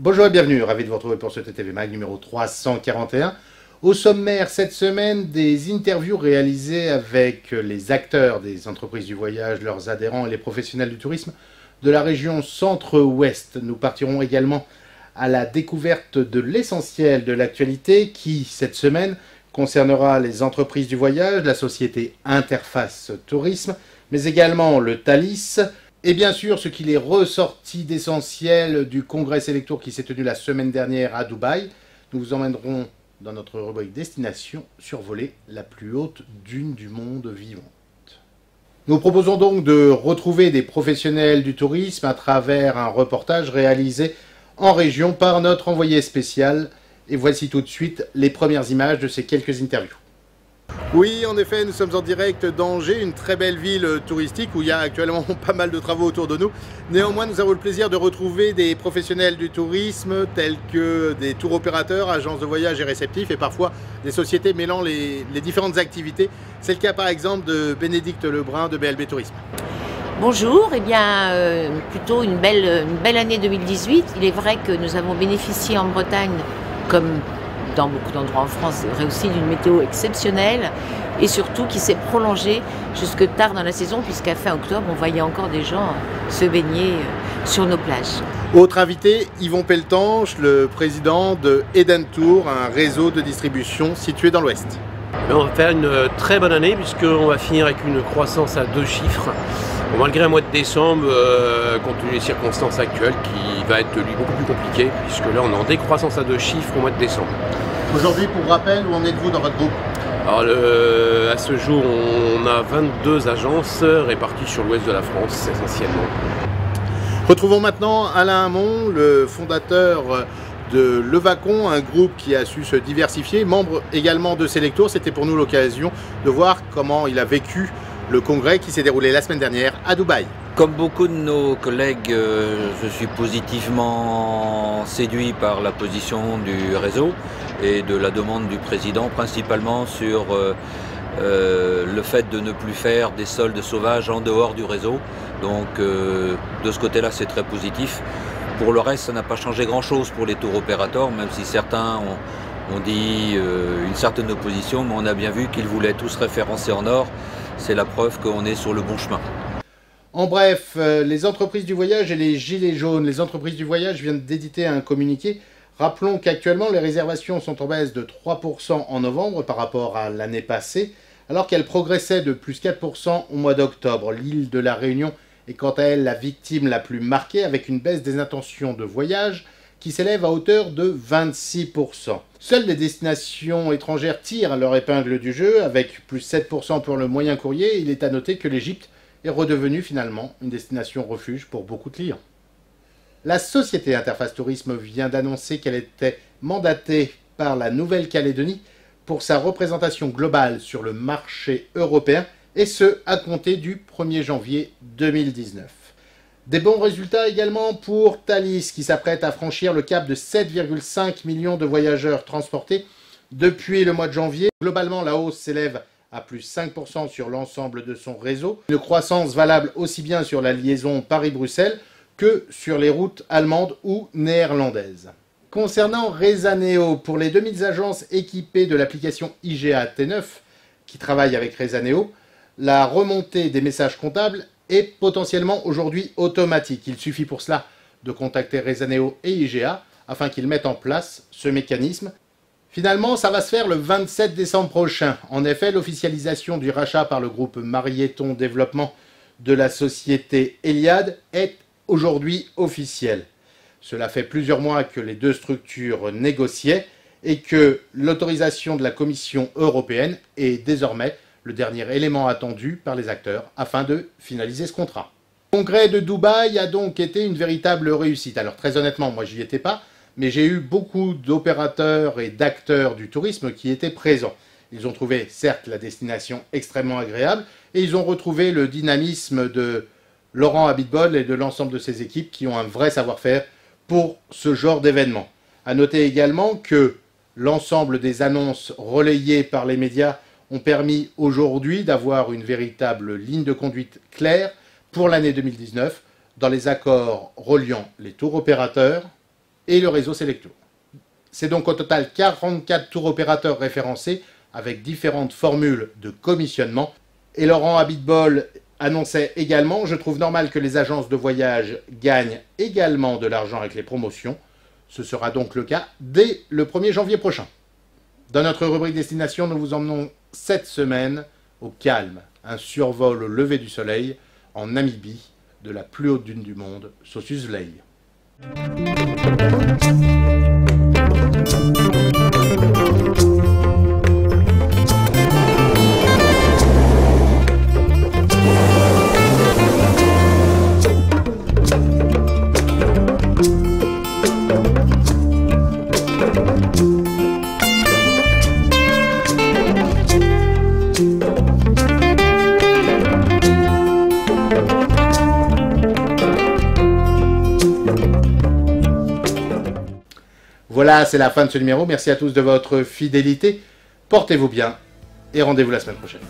Bonjour et bienvenue, ravi de vous retrouver pour ce TTV Mag numéro 341. Au sommaire cette semaine, des interviews réalisées avec les acteurs des entreprises du voyage, leurs adhérents et les professionnels du tourisme de la région centre-ouest. Nous partirons également à la découverte de l'essentiel de l'actualité qui, cette semaine, concernera les entreprises du voyage, la société Interface Tourisme, mais également le Thalys, et bien sûr ce qu'il est ressorti d'essentiel du congrès Selectour qui s'est tenu la semaine dernière à Dubaï. Nous vous emmènerons dans notre rubrique Destination survoler la plus haute dune du monde vivante. Nous proposons donc de retrouver des professionnels du tourisme à travers un reportage réalisé en région par notre envoyé spécial. Et voici tout de suite les premières images de ces quelques interviews. Oui, en effet, nous sommes en direct d'Angers, une très belle ville touristique où il y a actuellement pas mal de travaux autour de nous. Néanmoins, nous avons le plaisir de retrouver des professionnels du tourisme tels que des tours opérateurs, agences de voyage et réceptifs et parfois des sociétés mêlant les différentes activités. C'est le cas par exemple de Bénédicte Lebrun de BLB Tourisme. Bonjour, eh bien plutôt une belle année 2018. Il est vrai que nous avons bénéficié en Bretagne, comme dans beaucoup d'endroits en France, aussi d'une météo exceptionnelle et surtout qui s'est prolongée jusque tard dans la saison puisqu'à fin octobre, on voyait encore des gens se baigner sur nos plages. Autre invité, Yvon Pelletanche, le président de Eden Tour, un réseau de distribution situé dans l'Ouest. On va faire une très bonne année puisqu'on va finir avec une croissance à 2 chiffres. Bon, malgré un mois de décembre, compte tenu des circonstances actuelles, qui va être lui beaucoup plus compliqué puisque là on est en décroissance à 2 chiffres au mois de décembre. Aujourd'hui, pour rappel, où en êtes-vous dans votre groupe? Alors à ce jour, on a 22 agences réparties sur l'ouest de la France essentiellement. Retrouvons maintenant Alain Hamon, le fondateur de Levacon, un groupe qui a su se diversifier, membre également de Selectour. C'était pour nous l'occasion de voir comment il a vécu le congrès qui s'est déroulé la semaine dernière à Dubaï. Comme beaucoup de nos collègues, je suis positivement séduit par la position du réseau et de la demande du président, principalement sur le fait de ne plus faire des soldes sauvages en dehors du réseau. Donc de ce côté-là, c'est très positif. Pour le reste, ça n'a pas changé grand-chose pour les tours opérateurs, même si certains ont dit une certaine opposition, mais on a bien vu qu'ils voulaient tous référencer en or. C'est la preuve qu'on est sur le bon chemin. En bref, les entreprises du voyage et les gilets jaunes. Les entreprises du voyage viennent d'éditer un communiqué. Rappelons qu'actuellement, les réservations sont en baisse de 3% en novembre par rapport à l'année passée, alors qu'elles progressaient de plus 4% au mois d'octobre. L'île de la Réunion est quant à elle la victime la plus marquée, avec une baisse des intentions de voyage qui s'élève à hauteur de 26%. Seules les destinations étrangères tirent leur épingle du jeu, avec plus 7% pour le moyen courrier. Il est à noter que l'Égypte est redevenue finalement une destination refuge pour beaucoup de clients. La société Interface Tourisme vient d'annoncer qu'elle était mandatée par la Nouvelle-Calédonie pour sa représentation globale sur le marché européen, et ce, à compter du 1er janvier 2019. Des bons résultats également pour Thalys, qui s'apprête à franchir le cap de 7,5 millions de voyageurs transportés depuis le mois de janvier. Globalement, la hausse s'élève à plus 5% sur l'ensemble de son réseau. Une croissance valable aussi bien sur la liaison Paris-Bruxelles que sur les routes allemandes ou néerlandaises. Concernant Rezaneo, pour les 2000 agences équipées de l'application IGA T9 qui travaillent avec Rezaneo, la remontée des messages comptables est potentiellement aujourd'hui automatique. Il suffit pour cela de contacter Rezaneo et IGA afin qu'ils mettent en place ce mécanisme. Finalement, ça va se faire le 27 décembre prochain. En effet, l'officialisation du rachat par le groupe Marieton Développement de la société Eliade est aujourd'hui officielle. Cela fait plusieurs mois que les deux structures négociaient et que l'autorisation de la Commission européenne est désormais le dernier élément attendu par les acteurs afin de finaliser ce contrat. Le congrès de Dubaï a donc été une véritable réussite. Alors très honnêtement, moi j'y étais pas, mais j'ai eu beaucoup d'opérateurs et d'acteurs du tourisme qui étaient présents. Ils ont trouvé certes la destination extrêmement agréable et ils ont retrouvé le dynamisme de Laurent Abitbol et de l'ensemble de ses équipes qui ont un vrai savoir-faire pour ce genre d'événement. À noter également que l'ensemble des annonces relayées par les médias ont permis aujourd'hui d'avoir une véritable ligne de conduite claire pour l'année 2019 dans les accords reliant les tours opérateurs, et le réseau Selectour. C'est donc au total 44 tours opérateurs référencés avec différentes formules de commissionnement. Et Laurent Abitbol annonçait également « Je trouve normal que les agences de voyage gagnent également de l'argent avec les promotions. Ce sera donc le cas dès le 1er janvier prochain. » Dans notre rubrique destination, nous vous emmenons cette semaine au calme, un survol au lever du soleil en Namibie, de la plus haute dune du monde, Sossusvlei. Voilà, c'est la fin de ce numéro. Merci à tous de votre fidélité. Portez-vous bien et rendez-vous la semaine prochaine.